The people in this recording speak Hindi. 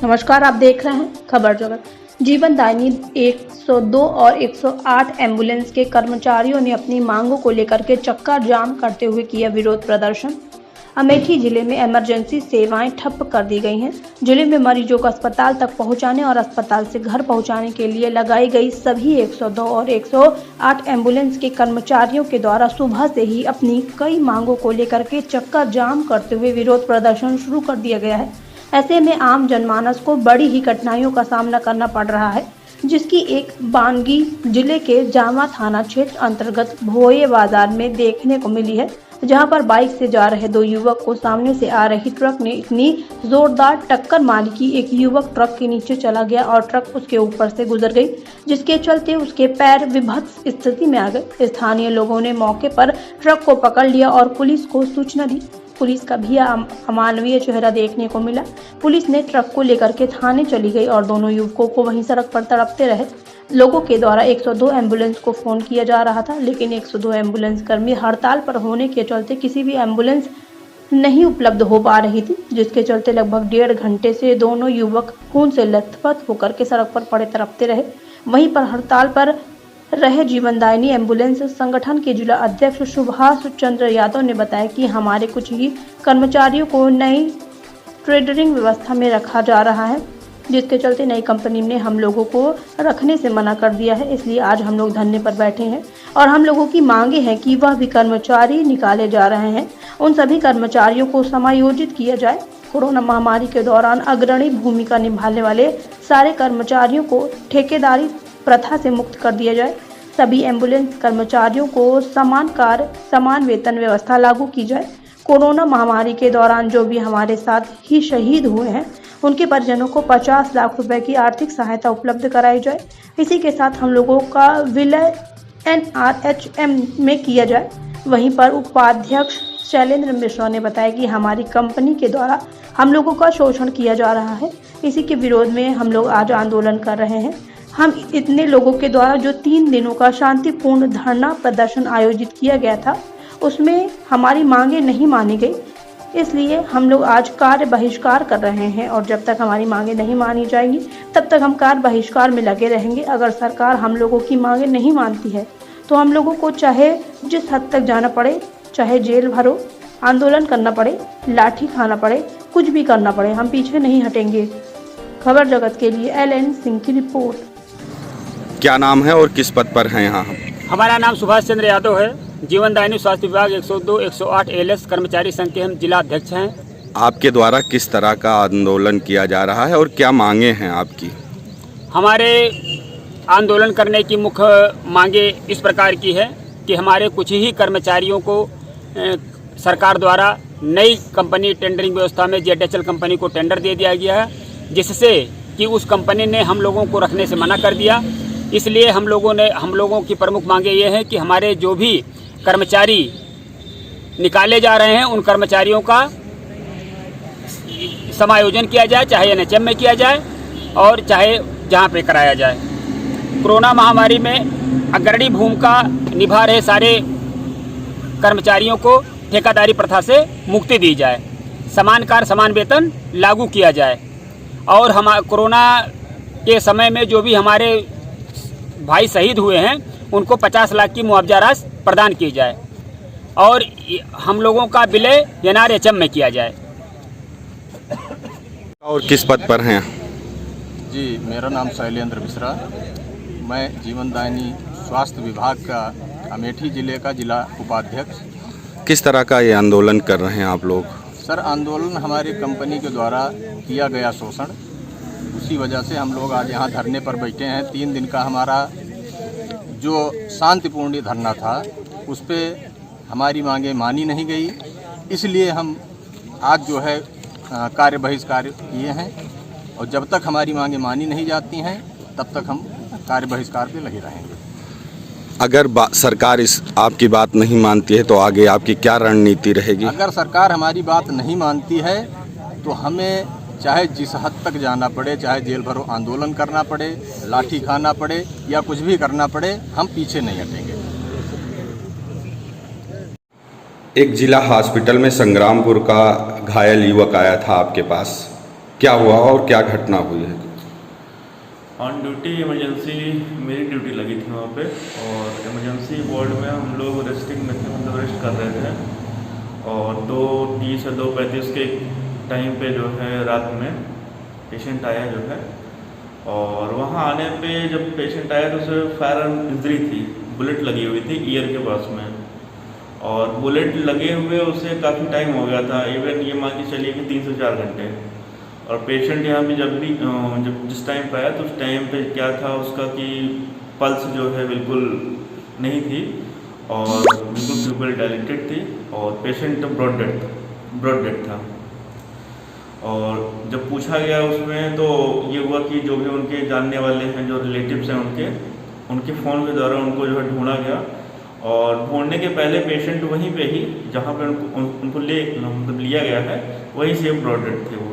नमस्कार, आप देख रहे हैं खबर जगत। जीवन दायिनी 102 और 108 एम्बुलेंस के कर्मचारियों ने अपनी मांगों को लेकर के चक्का जाम करते हुए किया विरोध प्रदर्शन। अमेठी जिले में इमरजेंसी सेवाएं ठप कर दी गई हैं। जिले में मरीजों को अस्पताल तक पहुंचाने और अस्पताल से घर पहुंचाने के लिए लगाई गई सभी 102 और 108 एम्बुलेंस के कर्मचारियों के द्वारा सुबह से ही अपनी कई मांगों को लेकर के चक्का जाम करते हुए विरोध प्रदर्शन शुरू कर दिया गया है। ऐसे में आम जनमानस को बड़ी ही कठिनाइयों का सामना करना पड़ रहा है, जिसकी एक बानगी जिले के जामा थाना क्षेत्र अंतर्गत भोये बाजार में देखने को मिली है, जहां पर बाइक से जा रहे दो युवक को सामने से आ रही ट्रक ने इतनी जोरदार टक्कर मारी कि एक युवक ट्रक के नीचे चला गया और ट्रक उसके ऊपर से गुजर गई, जिसके चलते उसके पैर विभत्स स्थिति में आ गए। स्थानीय लोगों ने मौके पर ट्रक को पकड़ लिया और पुलिस को सूचना दी। पुलिस का भी अमानवीय चेहरा देखने को मिला। पुलिस ने ट्रक को लेकर के थाने चली गई और दोनों युवकों को वहीं सड़क पर तड़पते रहे। लोगों के द्वारा 102 एम्बुलेंस को फोन किया जा रहा था, लेकिन 102 एम्बुलेंस कर्मी हड़ताल पर होने के चलते किसी भी एम्बुलेंस नहीं उपलब्ध हो पा रही थी, जिसके चलते लगभग 1.5 घंटे से दोनों युवक खून से लथपथ होकर के सड़क पर पड़े तड़पते रहे। वहीं पर हड़ताल पर रहे जीवनदायिनी एम्बुलेंस संगठन के जिला अध्यक्ष सुभाष चंद्र यादव ने बताया कि हमारे कुछ ही कर्मचारियों को नई ट्रेडरिंग व्यवस्था में रखा जा रहा है, जिसके चलते नई कंपनी ने हम लोगों को रखने से मना कर दिया है। इसलिए आज हम लोग धरने पर बैठे हैं और हम लोगों की मांगे हैं कि वह भी कर्मचारी निकाले जा रहे हैं, उन सभी कर्मचारियों को समायोजित किया जाए। कोरोना महामारी के दौरान अग्रणी भूमिका निभाने वाले सारे कर्मचारियों को ठेकेदारी प्रथा से मुक्त कर दिया जाए। सभी एम्बुलेंस कर्मचारियों को समान कार्य समान वेतन व्यवस्था लागू की जाए। कोरोना महामारी के दौरान जो भी हमारे साथ ही शहीद हुए हैं, उनके परिजनों को 50 लाख रुपए की आर्थिक सहायता उपलब्ध कराई जाए। इसी के साथ हम लोगों का विलय NRHM में किया जाए। वहीं पर उपाध्यक्ष शैलेंद्र मिश्रा ने बताया कि हमारी कंपनी के द्वारा हम लोगों का शोषण किया जा रहा है। इसी के विरोध में हम लोग आज आंदोलन कर रहे हैं। हम इतने लोगों के द्वारा जो 3 दिनों का शांतिपूर्ण धरना प्रदर्शन आयोजित किया गया था, उसमें हमारी मांगे नहीं मानी गई, इसलिए हम लोग आज कार्य बहिष्कार कर रहे हैं और जब तक हमारी मांगे नहीं मानी जाएंगी तब तक हम कार्य बहिष्कार में लगे रहेंगे। अगर सरकार हम लोगों की मांगे नहीं मानती है तो हम लोगों को चाहे जिस हद तक जाना पड़े, चाहे जेल भरो, आंदोलन करना पड़े, लाठी खाना पड़े, कुछ भी करना पड़े, हम पीछे नहीं हटेंगे। खबर जगत के लिए LN सिंह की रिपोर्ट। क्या नाम है और किस पद पर हैं यहाँ? हमारा नाम सुभाष चंद्र यादव है। जीवनदायिनी स्वास्थ्य विभाग 102 108 ALS कर्मचारी संघ के हम जिला अध्यक्ष हैं। आपके द्वारा किस तरह का आंदोलन किया जा रहा है और क्या मांगे हैं आपकी? हमारे आंदोलन करने की मुख्य मांगे इस प्रकार की है कि हमारे कुछ ही कर्मचारियों को सरकार द्वारा नई कंपनी टेंडरिंग व्यवस्था में ZHL कंपनी को टेंडर दे दिया गया है, जिससे कि उस कंपनी ने हम लोगों को रखने से मना कर दिया। इसलिए हम लोगों की प्रमुख मांगे ये है कि हमारे जो भी कर्मचारी निकाले जा रहे हैं, उन कर्मचारियों का समायोजन किया जाए, चाहे NHM में किया जाए और चाहे जहां पे कराया जाए। कोरोना महामारी में अग्रणी भूमिका निभा रहे सारे कर्मचारियों को ठेकेदारी प्रथा से मुक्ति दी जाए, समान कार्य समान वेतन लागू किया जाए और हम कोरोना के समय में जो भी हमारे भाई शहीद हुए हैं उनको 50 लाख की मुआवजा राशि प्रदान की जाए और हम लोगों का विलय NRHM में किया जाए। और किस पद पर हैं? जी, मेरा नाम शैलेंद्र मिश्रा, मैं जीवनदायिनी स्वास्थ्य विभाग का अमेठी जिले का जिला उपाध्यक्ष। किस तरह का ये आंदोलन कर रहे हैं आप लोग? सर, आंदोलन हमारी कंपनी के द्वारा किया गया शोषण, उसी वजह से हम लोग आज यहाँ धरने पर बैठे हैं। 3 दिन का हमारा जो शांतिपूर्ण धरना था उस पर हमारी मांगे मानी नहीं गई, इसलिए हम आज जो है कार्य बहिष्कार किए हैं और जब तक हमारी मांगे मानी नहीं जाती हैं तब तक हम कार्य बहिष्कार पे लगे रहेंगे। अगर सरकार इस आपकी बात नहीं मानती है तो आगे आपकी क्या रणनीति रहेगी? अगर सरकार हमारी बात नहीं मानती है तो हमें चाहे जिस हद तक जाना पड़े, चाहे जेल भरो आंदोलन करना पड़े, लाठी खाना पड़े या कुछ भी करना पड़े, हम पीछे नहीं हटेंगे। एक जिला हॉस्पिटल में संग्रामपुर का घायल युवक आया था आपके पास, क्या हुआ और क्या घटना हुई है? ऑन ड्यूटी इमरजेंसी मेरी ड्यूटी लगी थी वहाँ पे, और इमरजेंसी वार्ड में हम लोग रेस्टिंग में थे, मतलब रेस्ट कर रहे थे। और 2:30 या 2:35 के टाइम पे जो है रात में पेशेंट आया जो है, और वहाँ आने पे जब पेशेंट आया तो उसे फायर इंजरी थी, बुलेट लगी हुई थी ईयर के पास में, और बुलेट लगे हुए उसे काफ़ी टाइम हो गया था, इवन ये मान के चलिए कि 3 से 4 घंटे। और पेशेंट यहाँ पे जब जिस टाइम पे आया तो उस टाइम पे क्या था उसका कि पल्स जो है बिल्कुल नहीं थी और बिल्कुल प्यूपिल डायलेटेड थी, और पेशेंट ब्रॉड डेड था। और जब पूछा गया उसमें तो ये हुआ कि जो भी उनके जानने वाले हैं, जो रिलेटिव्स हैं उनके फ़ोन के द्वारा उनको जो है ढूंढा गया, और ढूंढने के पहले पेशेंट वहीं पे ही जहाँ पे उनको मतलब लिया गया है वहीं से ब्रॉड डेड थे वो।